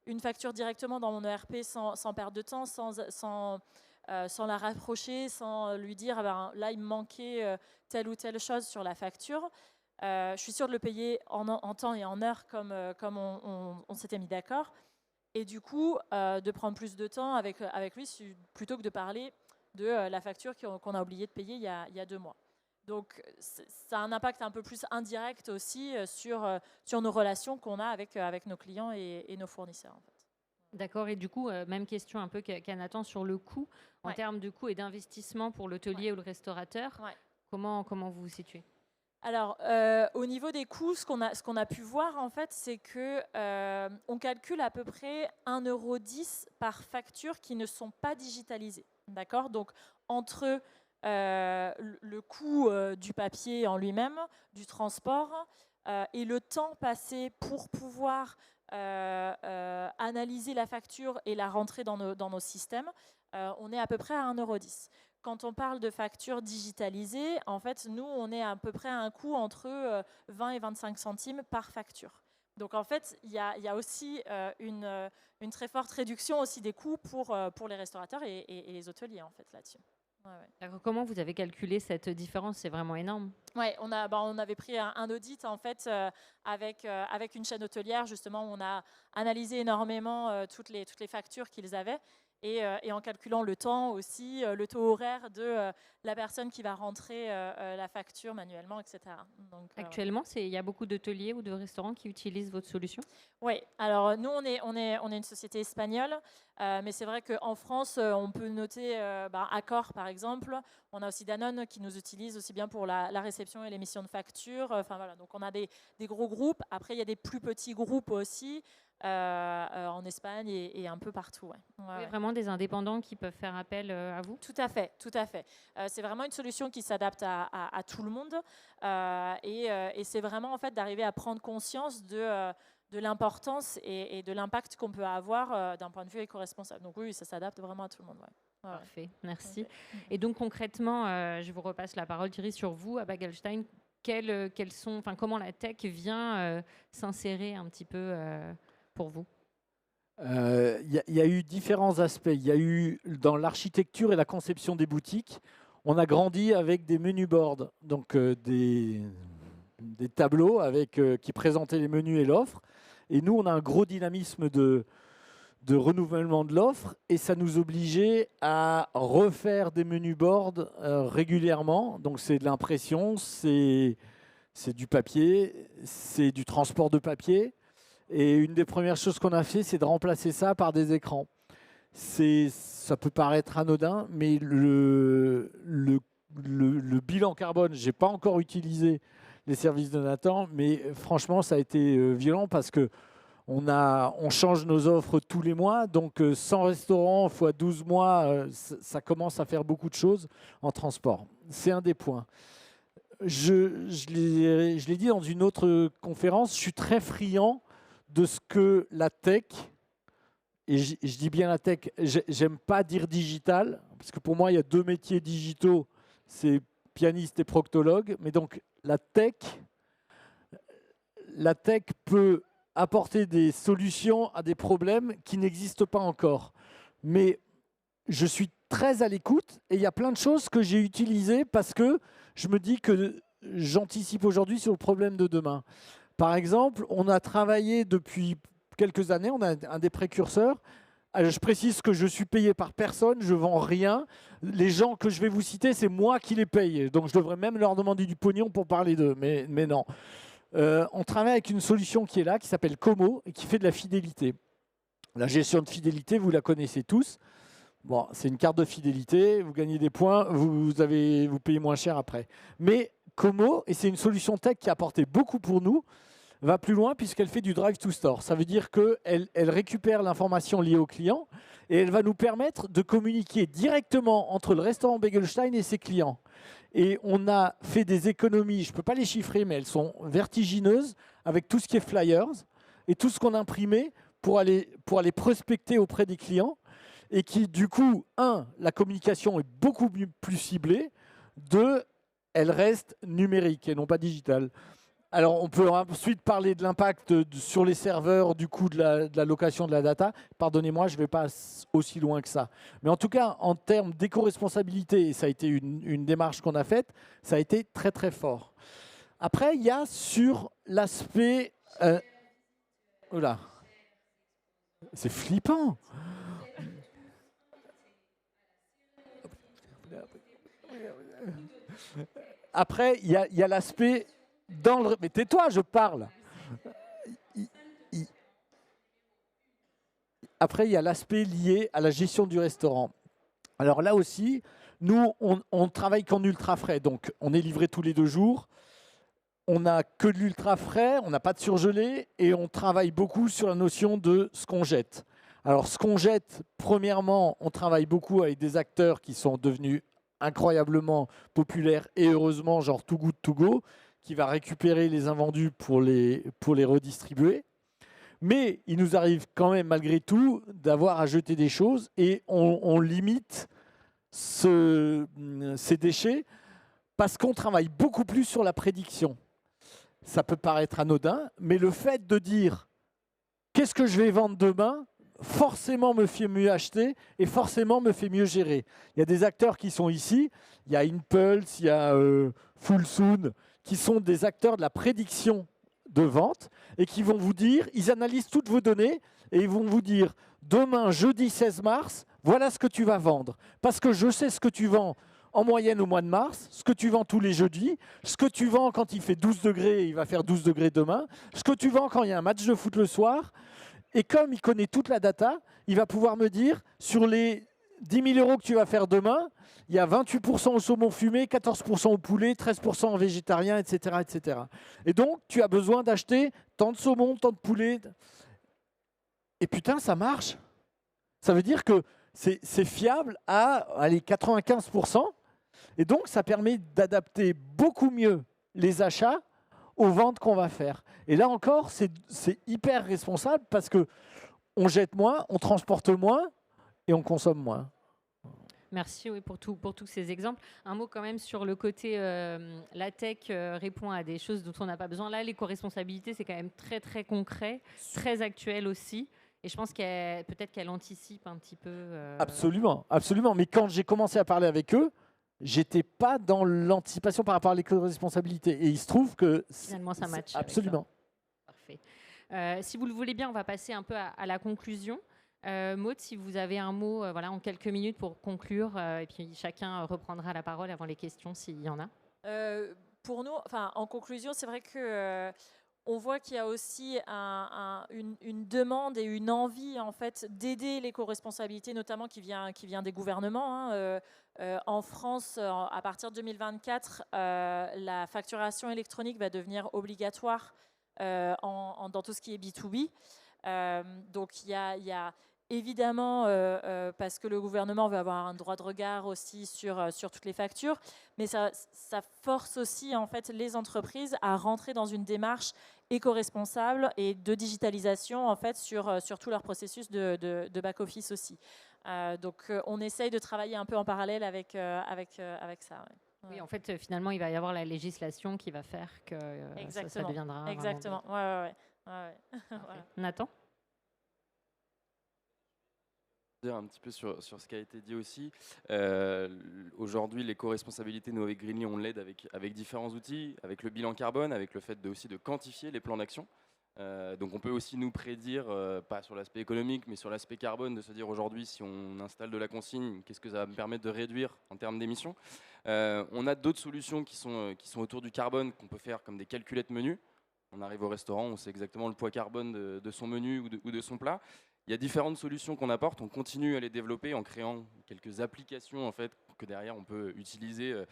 D: une facture directement dans mon ERP sans perdre de temps, sans la rapprocher, sans lui dire là il me manquait telle ou telle chose sur la facture, je suis sûre de le payer en temps et en heure comme on s'était mis d'accord. Et du coup, de prendre plus de temps avec lui plutôt que de parler de la facture qu'on a oublié de payer il y a 2 mois. Donc, ça a un impact un peu plus indirect aussi sur nos relations qu'on a avec nos clients et nos fournisseurs. En fait.
A: D'accord, et du coup, même question un peu qu'à Nathan sur le coût, en termes de coût et d'investissement pour l'hôtelier ou le restaurateur, comment vous vous situez ?
D: Alors, au niveau des coûts, ce qu'on a pu voir, en fait, c'est qu'on calcule à peu près 1,10 € par facture qui ne sont pas digitalisées. D'accord ? Donc, entre le coût du papier en lui-même, du transport, et le temps passé pour pouvoir analyser la facture et la rentrer dans nos systèmes, on est à peu près à 1,10 €. Quand on parle de factures digitalisées, en fait, nous, on est à peu près à un coût entre 20 et 25 centimes par facture. Donc, en fait, il y a aussi une très forte réduction aussi des coûts pour les restaurateurs et les hôteliers, en fait, là-dessus.
A: Ouais. Comment vous avez calculé cette différence ? C'est vraiment énorme.
D: Oui, on avait pris un audit en fait avec une chaîne hôtelière justement où on a analysé énormément toutes les factures qu'ils avaient et en calculant le temps aussi, le taux horaire de la personne qui va rentrer la facture manuellement, etc. Donc,
A: actuellement, il y a beaucoup d'hôteliers ou de restaurants qui utilisent votre solution ?
D: Oui, alors nous, on est une société espagnole, mais c'est vrai qu'en France, on peut noter Accor, par exemple. On a aussi Danone qui nous utilise aussi bien pour la réception et l'émission de factures. Enfin, voilà, donc on a des gros groupes. Après, il y a des plus petits groupes aussi en Espagne et un peu partout. Ouais.
A: Vraiment des indépendants qui peuvent faire appel à vous ?
D: Tout à fait, tout à fait. C'est vraiment une solution qui s'adapte à tout le monde et c'est vraiment en fait d'arriver à prendre conscience de l'importance et de l'impact qu'on peut avoir d'un point de vue éco-responsable. Donc oui, ça s'adapte vraiment à tout le monde. Ouais.
A: Parfait, merci. Et donc concrètement, je vous repasse la parole Thierry sur vous à Bagelstein. Comment la tech vient s'insérer un petit peu pour vous ?
B: Il y a eu différents aspects. Il y a eu dans l'architecture et la conception des boutiques, on a grandi avec des menu boards, donc des tableaux qui présentaient les menus et l'offre. Et nous, on a un gros dynamisme de renouvellement de l'offre et ça nous obligeait à refaire des menus boards régulièrement. Donc c'est de l'impression, c'est du papier, c'est du transport de papier. Et une des premières choses qu'on a fait, c'est de remplacer ça par des écrans. Ça peut paraître anodin, mais le bilan carbone, je n'ai pas encore utilisé les services de Nathan, mais franchement, ça a été violent parce qu'on change nos offres tous les mois. Donc, 100 restaurants x 12 mois, ça commence à faire beaucoup de choses en transport. C'est un des points. Je l'ai dit dans une autre conférence, je suis très friand de ce que la tech, et je dis bien la tech, j'aime pas dire digital, parce que pour moi, il y a 2 métiers digitaux, c'est pianiste et proctologue, mais donc la tech peut apporter des solutions à des problèmes qui n'existent pas encore. Mais je suis très à l'écoute et il y a plein de choses que j'ai utilisées parce que je me dis que j'anticipe aujourd'hui sur le problème de demain. Par exemple, on a travaillé depuis quelques années, on a un des précurseurs. Je précise que je suis payé par personne, je ne vends rien. Les gens que je vais vous citer, c'est moi qui les paye. Donc je devrais même leur demander du pognon pour parler d'eux, mais non. On travaille avec une solution qui est là, qui s'appelle Como et qui fait de la fidélité. La gestion de fidélité, vous la connaissez tous. Bon, c'est une carte de fidélité, vous gagnez des points, vous payez moins cher après. Mais Como, et c'est une solution tech qui a apporté beaucoup pour nous, va plus loin puisqu'elle fait du drive to store. Ça veut dire qu'elle récupère l'information liée au client et elle va nous permettre de communiquer directement entre le restaurant Begelstein et ses clients. Et on a fait des économies, je ne peux pas les chiffrer, mais elles sont vertigineuses avec tout ce qui est flyers et tout ce qu'on a imprimé pour aller prospecter auprès des clients et qui, du coup, la communication est beaucoup plus ciblée, 2, elle reste numérique et non pas digitale. Alors, on peut ensuite parler de l'impact sur les serveurs, du coût de la location de la data. Pardonnez-moi, je ne vais pas aussi loin que ça. Mais en tout cas, en termes d'éco-responsabilité, et ça a été une démarche qu'on a faite, ça a été très, très fort. Après, il y a sur l'aspect... Oula, c'est flippant. Après, il y a l'aspect... Mais tais-toi, je parle. Après, il y a l'aspect lié à la gestion du restaurant. Alors là aussi, nous, on travaille qu'en ultra frais. Donc, on est livré tous les 2 jours. On n'a que de l'ultra frais, on n'a pas de surgelé et on travaille beaucoup sur la notion de ce qu'on jette. Alors, ce qu'on jette, premièrement, on travaille beaucoup avec des acteurs qui sont devenus incroyablement populaires et heureusement, genre Too Good To Go, qui va récupérer les invendus pour les redistribuer. Mais il nous arrive quand même, malgré tout, d'avoir à jeter des choses et on limite ces déchets parce qu'on travaille beaucoup plus sur la prédiction. Ça peut paraître anodin, mais le fait de dire « qu'est-ce que je vais vendre demain ?» forcément me fait mieux acheter et forcément me fait mieux gérer. Il y a des acteurs qui sont ici, il y a Impulse, il y a Full Soon, qui sont des acteurs de la prédiction de vente et qui vont vous dire, ils analysent toutes vos données et ils vont vous dire, demain, jeudi 16 mars, voilà ce que tu vas vendre. Parce que je sais ce que tu vends en moyenne au mois de mars, ce que tu vends tous les jeudis, ce que tu vends quand il fait 12 degrés, il va faire 12 degrés demain, ce que tu vends quand il y a un match de foot le soir. Et comme il connaît toute la data, il va pouvoir me dire, sur les 10 000 € que tu vas faire demain, il y a 28% au saumon fumé, 14% au poulet, 13% en végétarien, etc., etc. Et donc, tu as besoin d'acheter tant de saumon, tant de poulet. Et putain, ça marche. Ça veut dire que c'est fiable à 95%. Et donc, ça permet d'adapter beaucoup mieux les achats aux ventes qu'on va faire. Et là encore, c'est hyper responsable parce qu'on jette moins, on transporte moins et on consomme moins.
A: Merci pour tous ces exemples. Un mot quand même sur le côté, la tech répond à des choses dont on n'a pas besoin. Là, l'éco-responsabilité, c'est quand même très, très concret, très actuel aussi. Et je pense peut-être qu'elle anticipe un petit peu.
B: Absolument, absolument. Mais quand j'ai commencé à parler avec eux, j'étais pas dans l'anticipation par rapport à l'éco-responsabilité. Et il se trouve que...
A: Finalement, ça match.
B: Absolument.
A: Parfait. Si vous le voulez bien, on va passer un peu à la conclusion. Maud, si vous avez un mot en quelques minutes pour conclure, et puis chacun reprendra la parole avant les questions s'il y en a.
D: Pour nous, en conclusion, c'est vrai que on voit qu'il y a aussi une demande et une envie en fait d'aider l'éco-responsabilité, notamment qui vient des gouvernements. En France, à partir de 2024, la facturation électronique va devenir obligatoire dans tout ce qui est B2B. Donc il y a évidemment, parce que le gouvernement veut avoir un droit de regard aussi sur toutes les factures, mais ça force aussi en fait les entreprises à rentrer dans une démarche éco-responsable et de digitalisation en fait sur tout leur processus de back-office aussi. Donc on essaye de travailler un peu en parallèle avec ça. Ouais.
A: Oui, en fait, finalement, il va y avoir la législation qui va faire que ça deviendra...
D: Exactement, Ah ouais. Voilà.
A: Nathan?
C: Dire un petit peu sur ce qui a été dit aussi. Aujourd'hui, l'éco-responsabilité, nous avec Greenly, on l'aide avec différents outils, avec le bilan carbone, avec le fait aussi de quantifier les plans d'action. Donc on peut aussi nous prédire, pas sur l'aspect économique, mais sur l'aspect carbone, de se dire aujourd'hui, si on installe de la consigne, qu'est-ce que ça va me permettre de réduire en termes d'émissions. On a d'autres solutions qui sont autour du carbone, qu'on peut faire comme des calculettes menus. On arrive au restaurant, on sait exactement le poids carbone de son menu ou de son plat. Il y a différentes solutions qu'on apporte, on continue à les développer en créant quelques applications en fait, que derrière on peut utiliser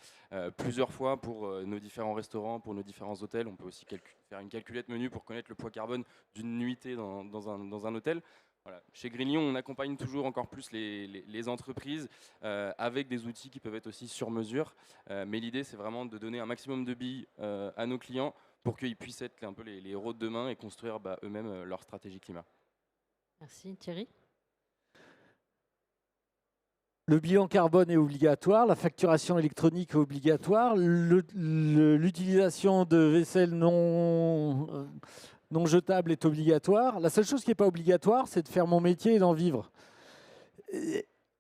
C: plusieurs fois pour nos différents restaurants, pour nos différents hôtels. On peut aussi faire une calculette menu pour connaître le poids carbone d'une nuitée dans un hôtel. Voilà. Chez Greenly, on accompagne toujours encore plus les entreprises avec des outils qui peuvent être aussi sur mesure. Mais l'idée, c'est vraiment de donner un maximum de billes à nos clients pour qu'ils puissent être un peu les héros de demain et construire eux-mêmes leur stratégie climat.
A: Merci. Thierry?
B: Le bilan carbone est obligatoire, la facturation électronique est obligatoire, l'utilisation de vaisselle non jetable est obligatoire. La seule chose qui n'est pas obligatoire, c'est de faire mon métier et d'en vivre.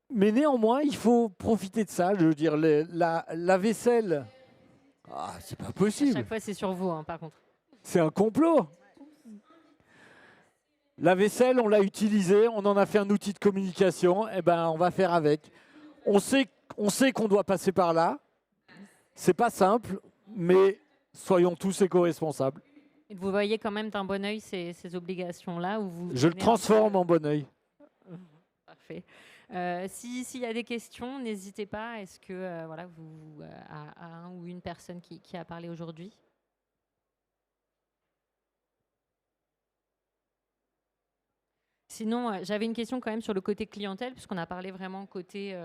B: Mais néanmoins, il faut profiter de ça. Je veux dire, la vaisselle, c'est pas
A: À
B: possible.
A: chaque fois, c'est sur vous, hein, par contre.
B: C'est un complot. La vaisselle, on l'a utilisée, on en a fait un outil de communication, et ben on va faire avec. On sait qu'on doit passer par là. C'est pas simple, mais soyons tous éco-responsables.
A: Et vous voyez quand même d'un bon œil ces obligations-là, ou vous
B: Je le
A: donnez un
B: transforme
A: peu-
B: en bon œil.
A: Parfait. S'il y a des questions, n'hésitez pas. Est-ce que voilà, à un ou une personne qui a parlé aujourd'hui? Sinon, j'avais une question quand même sur le côté clientèle, puisqu'on a parlé vraiment côté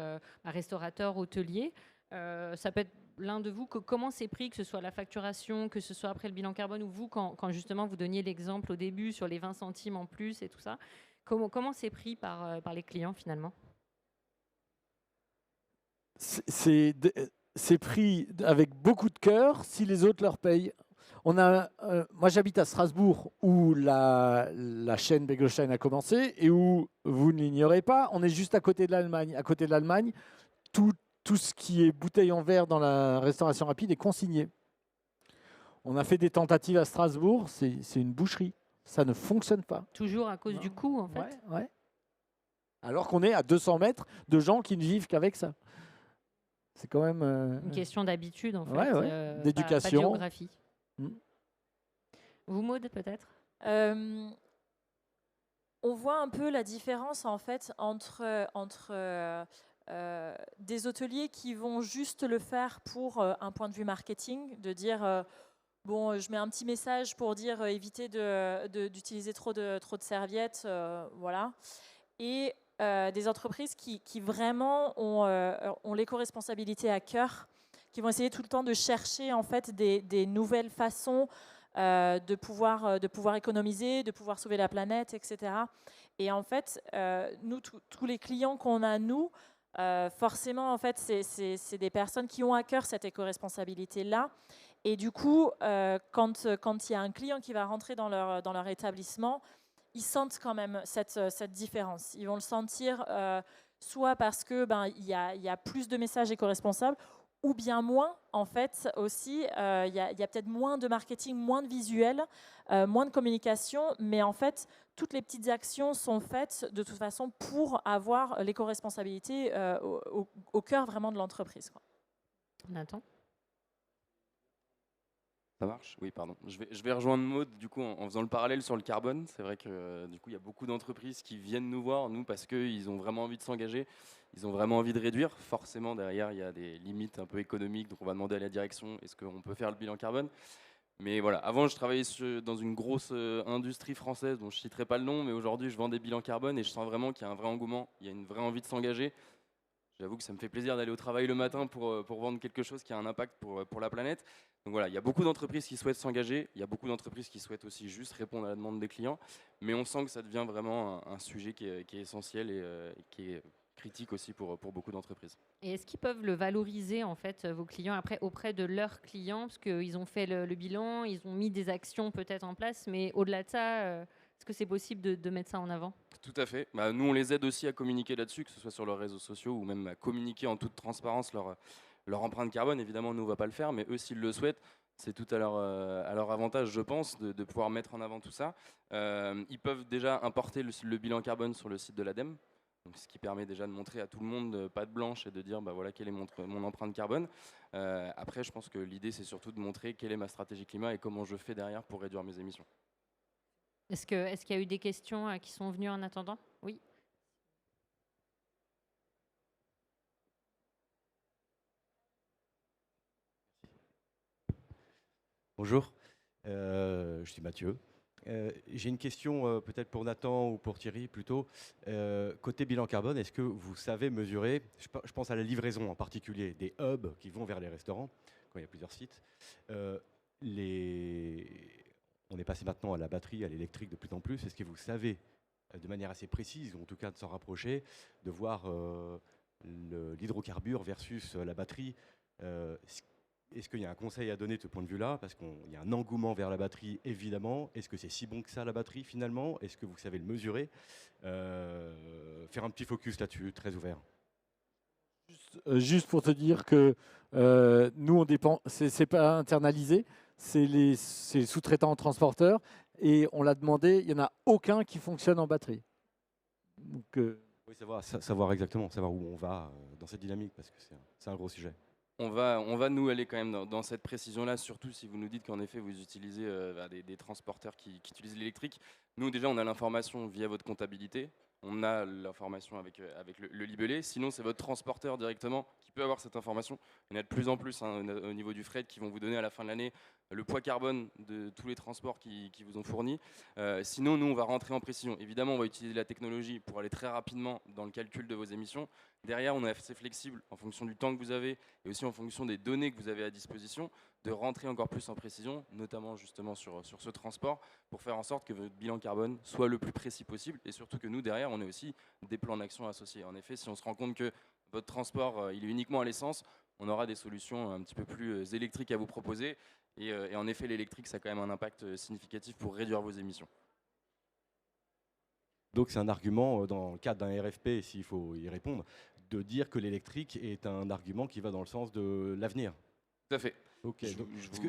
A: restaurateur, hôtelier. Ça peut être l'un de vous, comment c'est pris, que ce soit la facturation, que ce soit après le bilan carbone, ou vous, quand justement vous donniez l'exemple au début sur les 20 centimes en plus et tout ça, comment c'est pris par les clients finalement?
B: C'est pris avec beaucoup de cœur si les autres leur payent. Moi, j'habite à Strasbourg, où la chaîne Beglstein a commencé et où, vous ne l'ignorez pas, on est juste à côté de l'Allemagne. À côté de l'Allemagne, tout ce qui est bouteille en verre dans la restauration rapide est consigné. On a fait des tentatives à Strasbourg, c'est une boucherie. Ça ne fonctionne pas.
A: Toujours à cause du coût, en fait.
B: Ouais. Alors qu'on est à 200 mètres de gens qui ne vivent qu'avec ça. C'est quand même...
A: Une question d'habitude, en fait.
B: Ouais. D'éducation.
A: Pas de géographie. Vous, Maud, peut-être?
D: On voit un peu la différence, en fait, entre des hôteliers qui vont juste le faire pour un point de vue marketing, de dire... Bon, je mets un petit message pour dire éviter d'utiliser trop de serviettes, voilà. Et des entreprises qui vraiment ont l'éco-responsabilité à cœur, qui vont essayer tout le temps de chercher en fait des nouvelles façons de pouvoir économiser, de pouvoir sauver la planète, etc. Et en fait, nous, tous les clients qu'on a, nous, forcément, en fait, c'est des personnes qui ont à cœur cette éco-responsabilité-là. Et du coup, quand il y a un client qui va rentrer dans leur établissement, ils sentent quand même cette différence. Ils vont le sentir soit parce que il y a plus de messages éco-responsables, ou bien moins, en fait, aussi. Il y a peut-être moins de marketing, moins de visuels, moins de communication, mais en fait, toutes les petites actions sont faites de toute façon pour avoir l'éco-responsabilité au cœur vraiment de l'entreprise, quoi.
A: Nathan?
C: Ça marche? Oui, pardon. Je vais rejoindre Maud du coup en faisant le parallèle sur le carbone. C'est vrai que du coup il y a beaucoup d'entreprises qui viennent nous voir, nous, parce qu'ils ont vraiment envie de s'engager, ils ont vraiment envie de réduire. Forcément derrière il y a des limites un peu économiques, donc on va demander à la direction est-ce qu'on peut faire le bilan carbone. Mais voilà, avant je travaillais dans une grosse industrie française dont je ne citerai pas le nom, mais aujourd'hui je vends des bilans carbone et je sens vraiment qu'il y a un vrai engouement, il y a une vraie envie de s'engager. J'avoue que ça me fait plaisir d'aller au travail le matin pour vendre quelque chose qui a un impact pour la planète. Donc voilà, il y a beaucoup d'entreprises qui souhaitent s'engager, il y a beaucoup d'entreprises qui souhaitent aussi juste répondre à la demande des clients, mais on sent que ça devient vraiment un sujet qui est essentiel et qui est critique aussi pour beaucoup d'entreprises.
A: Et est-ce qu'ils peuvent le valoriser, en fait, vos clients, après, auprès de leurs clients? Parce qu'ils ont fait le bilan, ils ont mis des actions peut-être en place, mais au-delà de ça, est-ce que c'est possible de mettre ça en avant?
C: Tout à fait. Bah, nous, on les aide aussi à communiquer là-dessus, que ce soit sur leurs réseaux sociaux ou même à communiquer en toute transparence leur empreinte carbone. Évidemment, nous, on ne va pas le faire, mais eux, s'ils le souhaitent, c'est tout à leur avantage, je pense, de pouvoir mettre en avant tout ça. Ils peuvent déjà importer le bilan carbone sur le site de l'ADEME, donc ce qui permet déjà de montrer à tout le monde patte blanche et de dire bah, voilà quelle est mon empreinte carbone. Après, je pense que l'idée, c'est surtout de montrer quelle est ma stratégie climat et comment je fais derrière pour réduire mes émissions.
A: Est-ce qu'il y a eu des questions qui sont venues en attendant? Oui.
E: Bonjour, je suis Mathieu. J'ai une question peut-être pour Nathan ou pour Thierry plutôt. Côté bilan carbone, est-ce que vous savez mesurer, je pense à la livraison en particulier, des hubs qui vont vers les restaurants, quand il y a plusieurs sites. On est passé maintenant à la batterie, à l'électrique de plus en plus. Est-ce que vous savez, de manière assez précise, ou en tout cas de s'en rapprocher, de voir l'hydrocarbure versus la batterie est-ce qu'il y a un conseil à donner de ce point de vue-là? Parce qu'il y a un engouement vers la batterie, évidemment. Est-ce que c'est si bon que ça, la batterie, finalement? Est-ce que vous savez le mesurer? Faire un petit focus là-dessus, très ouvert.
B: Juste pour te dire que nous, on dépend, c'est pas internalisé, c'est les sous-traitants transporteurs. Et on l'a demandé, il n'y en a aucun qui fonctionne en batterie. Donc,
E: oui, savoir exactement, savoir où on va dans cette dynamique, parce que c'est un gros sujet.
C: On va nous aller quand même dans cette précision-là, surtout si vous nous dites qu'en effet vous utilisez des transporteurs qui utilisent l'électrique. Nous déjà on a l'information via votre comptabilité, on a l'information avec le libellé, sinon c'est votre transporteur directement qui peut avoir cette information. Il y en a de plus en plus au niveau du fret qui vont vous donner à la fin de l'année le poids carbone de tous les transports qui vous ont fourni. Sinon nous on va rentrer en précision. Évidemment on va utiliser la technologie pour aller très rapidement dans le calcul de vos émissions. Derrière, on est assez flexible en fonction du temps que vous avez et aussi en fonction des données que vous avez à disposition, de rentrer encore plus en précision, notamment justement sur ce transport, pour faire en sorte que votre bilan carbone soit le plus précis possible et surtout que nous, derrière, on ait aussi des plans d'action associés. En effet, si on se rend compte que votre transport il est uniquement à l'essence, on aura des solutions un petit peu plus électriques à vous proposer et en effet, l'électrique, ça a quand même un impact significatif pour réduire vos émissions.
E: Donc c'est un argument dans le cadre d'un RFP, s'il faut y répondre, de dire que l'électrique est un argument qui va dans le sens de l'avenir.
C: Tout à fait.
E: Ok,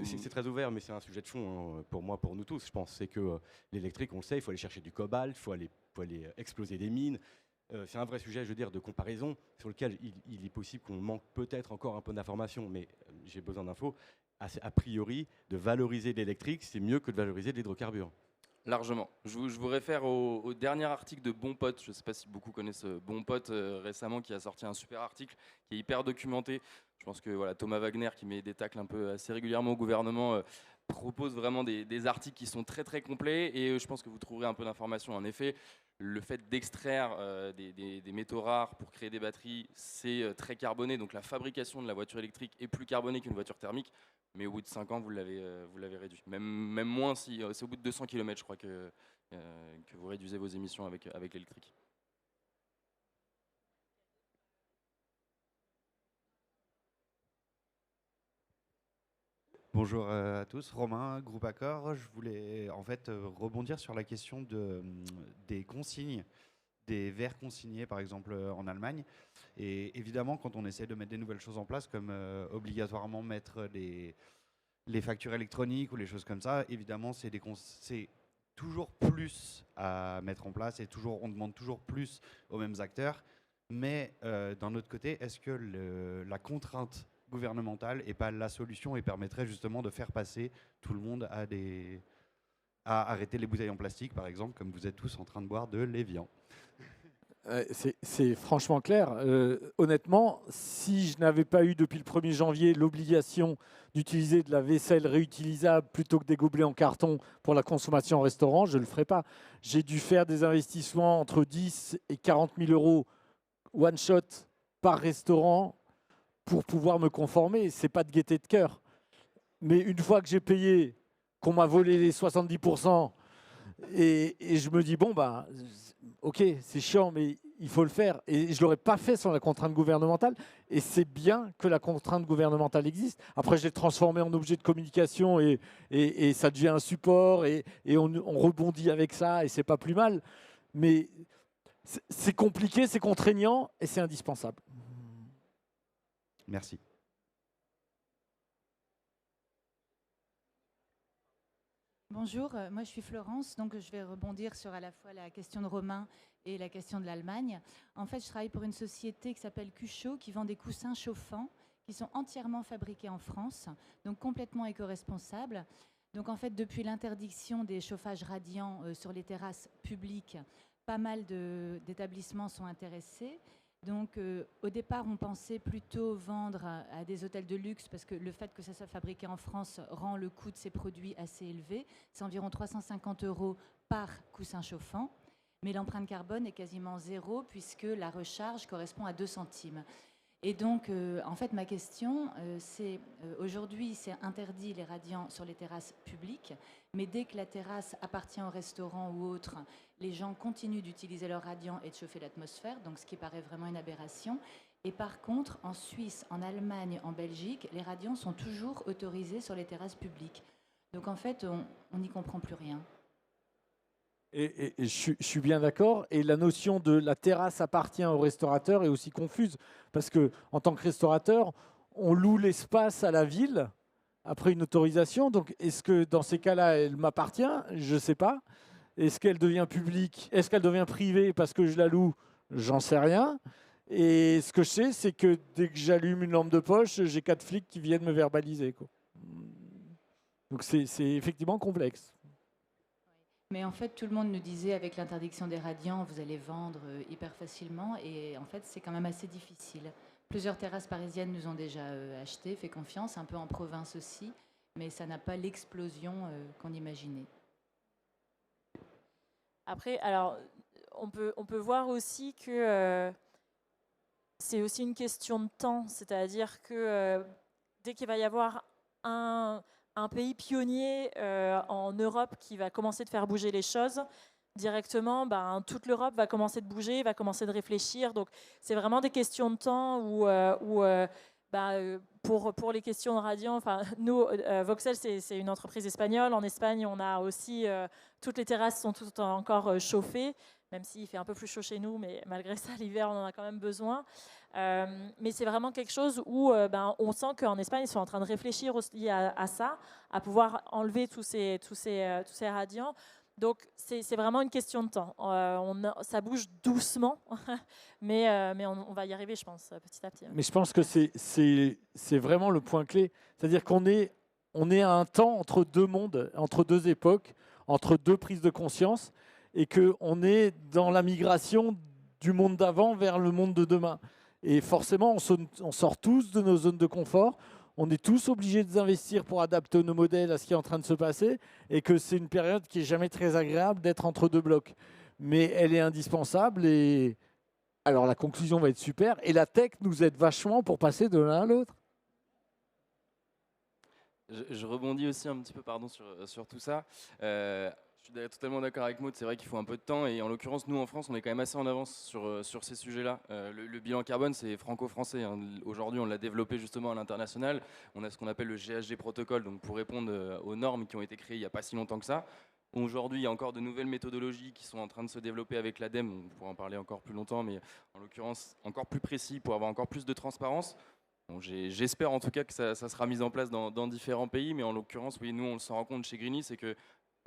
E: c'est très ouvert, mais c'est un sujet de fond pour moi, pour nous tous, je pense. C'est que l'électrique, on le sait, il faut aller chercher du cobalt, il faut aller exploser des mines. C'est un vrai sujet, je veux dire, de comparaison, sur lequel il est possible qu'on manque peut-être encore un peu d'informations, mais j'ai besoin d'infos. A priori, de valoriser l'électrique, c'est mieux que de valoriser l'hydrocarbure.
C: Largement. Je vous réfère au dernier article de Bon Pote. Je ne sais pas si beaucoup connaissent Bon Pote récemment, qui a sorti un super article qui est hyper documenté. Je pense que voilà, Thomas Wagner, qui met des tacles un peu assez régulièrement au gouvernement, propose vraiment des articles qui sont très très complets et je pense que vous trouverez un peu d'informations. En effet, le fait d'extraire des métaux rares pour créer des batteries, c'est très carboné. Donc la fabrication de la voiture électrique est plus carbonée qu'une voiture thermique. Mais au bout de 5 ans, vous l'avez réduit. Même moins, si c'est au bout de 200 km, je crois, que vous réduisez vos émissions avec l'électrique.
F: Bonjour à tous, Romain, Groupe Accor. Je voulais en fait rebondir sur la question des consignes, des verres consignés par exemple en Allemagne. Et évidemment, quand on essaie de mettre des nouvelles choses en place, comme obligatoirement mettre les factures électroniques ou les choses comme ça, évidemment, c'est toujours plus à mettre en place et on demande toujours plus aux mêmes acteurs. Mais d'un autre côté, est-ce que la contrainte gouvernementale n'est pas la solution et permettrait justement de faire passer tout le monde à arrêter les bouteilles en plastique, par exemple, comme vous êtes tous en train de boire de l'Évian?
B: C'est franchement clair. Honnêtement, si je n'avais pas eu depuis le 1er janvier l'obligation d'utiliser de la vaisselle réutilisable plutôt que des gobelets en carton pour la consommation en restaurant, je ne le ferais pas. J'ai dû faire des investissements entre 10 et 40 000 euros one shot par restaurant pour pouvoir me conformer. Ce n'est pas de gaieté de cœur. Mais une fois que j'ai payé, qu'on m'a volé les 70%, et je me dis, bon, bah, ok, c'est chiant, mais il faut le faire. Et je ne l'aurais pas fait sans la contrainte gouvernementale. Et c'est bien que la contrainte gouvernementale existe. Après, je l'ai transformé en objet de communication et ça devient un support et on rebondit avec ça et c'est pas plus mal. Mais c'est compliqué, c'est contraignant et c'est indispensable.
F: Merci.
G: Bonjour, moi je suis Florence, donc je vais rebondir sur à la fois la question de Romain et la question de l'Allemagne. En fait, je travaille pour une société qui s'appelle Cuchot, qui vend des coussins chauffants, qui sont entièrement fabriqués en France, donc complètement éco-responsables. Donc en fait, depuis l'interdiction des chauffages radiants sur les terrasses publiques, pas mal d'établissements sont intéressés. Donc au départ, on pensait plutôt vendre à des hôtels de luxe parce que le fait que ça soit fabriqué en France rend le coût de ces produits assez élevé. C'est environ 350 € par coussin chauffant. Mais l'empreinte carbone est quasiment zéro puisque la recharge correspond à 2 centimes. Et donc, en fait, ma question, c'est aujourd'hui, c'est interdit les radiants sur les terrasses publiques, mais dès que la terrasse appartient au restaurant ou autre, les gens continuent d'utiliser leurs radiants et de chauffer l'atmosphère, donc ce qui paraît vraiment une aberration. Et par contre, en Suisse, en Allemagne, en Belgique, les radiants sont toujours autorisés sur les terrasses publiques. Donc en fait, on n'y comprend plus rien.
B: Et je suis bien d'accord. Et la notion de la terrasse appartient au restaurateur est aussi confuse. Parce qu'en tant que restaurateur, on loue l'espace à la ville après une autorisation. Donc, est-ce que dans ces cas-là, elle m'appartient? Je ne sais pas. Est-ce qu'elle devient publique? Est-ce qu'elle devient privée parce que je la loue? J'en sais rien. Et ce que je sais, c'est que dès que j'allume une lampe de poche, j'ai 4 flics qui viennent me verbaliser, quoi. Donc, c'est effectivement complexe.
G: Mais en fait, tout le monde nous disait, avec l'interdiction des radiants, vous allez vendre hyper facilement. Et en fait, c'est quand même assez difficile. Plusieurs terrasses parisiennes nous ont déjà acheté, fait confiance, un peu en province aussi. Mais ça n'a pas l'explosion qu'on imaginait.
D: Après, alors, on peut voir aussi que c'est aussi une question de temps. C'est-à-dire que dès qu'il va y avoir un pays pionnier en Europe qui va commencer de faire bouger les choses, directement, toute l'Europe va commencer de bouger, va commencer de réfléchir. Donc, c'est vraiment des questions de temps pour les questions de radiant, nous, Voxel, c'est une entreprise espagnole. En Espagne, on a aussi, toutes les terrasses sont toutes encore chauffées, même s'il fait un peu plus chaud chez nous, mais malgré ça, l'hiver, on en a quand même besoin. Mais c'est vraiment quelque chose où on sent qu'en Espagne, ils sont en train de réfléchir aussi à ça, à pouvoir enlever tous ces radiants. Donc, c'est vraiment une question de temps. Ça bouge doucement, mais on va y arriver, je pense, petit à petit.
B: Mais je pense que c'est vraiment le point clé. C'est-à-dire qu'on est à un temps entre deux mondes, entre deux époques, entre deux prises de conscience, et qu'on est dans la migration du monde d'avant vers le monde de demain. Et forcément, on sort tous de nos zones de confort. On est tous obligés d'investir pour adapter nos modèles à ce qui est en train de se passer et que c'est une période qui n'est jamais très agréable d'être entre deux blocs. Mais elle est indispensable et alors la conclusion va être super. Et la tech nous aide vachement pour passer de l'un à l'autre.
C: Je rebondis aussi un petit peu sur tout ça. Je suis totalement d'accord avec Maud, c'est vrai qu'il faut un peu de temps et en l'occurrence nous en France on est quand même assez en avance sur ces sujets-là. Le bilan carbone c'est franco-français, hein. Aujourd'hui on l'a développé justement à l'international, on a ce qu'on appelle le GHG protocole donc pour répondre aux normes qui ont été créées il n'y a pas si longtemps que ça. Aujourd'hui il y a encore de nouvelles méthodologies qui sont en train de se développer avec l'ADEME, on pourra en parler encore plus longtemps mais en l'occurrence encore plus précis pour avoir encore plus de transparence. Bon, j'espère en tout cas que ça sera mis en place dans différents pays mais en l'occurrence oui, nous on s'en rend compte chez Greenly, c'est que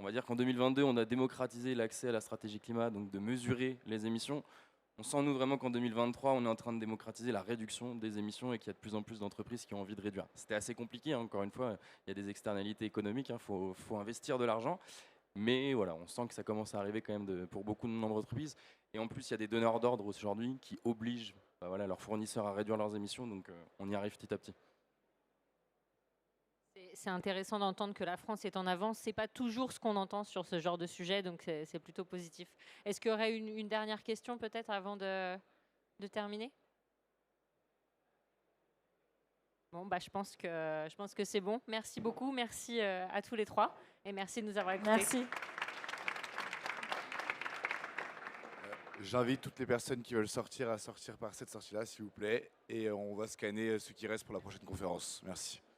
C: on va dire qu'en 2022, on a démocratisé l'accès à la stratégie climat, donc de mesurer les émissions. On sent, nous, vraiment qu'en 2023, on est en train de démocratiser la réduction des émissions et qu'il y a de plus en plus d'entreprises qui ont envie de réduire. C'était assez compliqué, hein, encore une fois, il y a des externalités économiques, il faut investir de l'argent. Mais voilà, on sent que ça commence à arriver quand même pour beaucoup de d'entreprises. Et en plus, il y a des donneurs d'ordre aujourd'hui qui obligent leurs fournisseurs à réduire leurs émissions, donc on y arrive petit à petit.
A: C'est intéressant d'entendre que la France est en avance. Ce n'est pas toujours ce qu'on entend sur ce genre de sujet, donc c'est plutôt positif. Est-ce qu'il y aurait une dernière question peut-être avant de terminer? Bon, je pense que c'est bon. Merci beaucoup. Merci à tous les trois et merci de nous avoir écoutés.
D: Merci.
H: J'invite toutes les personnes qui veulent sortir à sortir par cette sortie-là, s'il vous plaît. Et on va scanner ceux qui restent pour la prochaine conférence. Merci.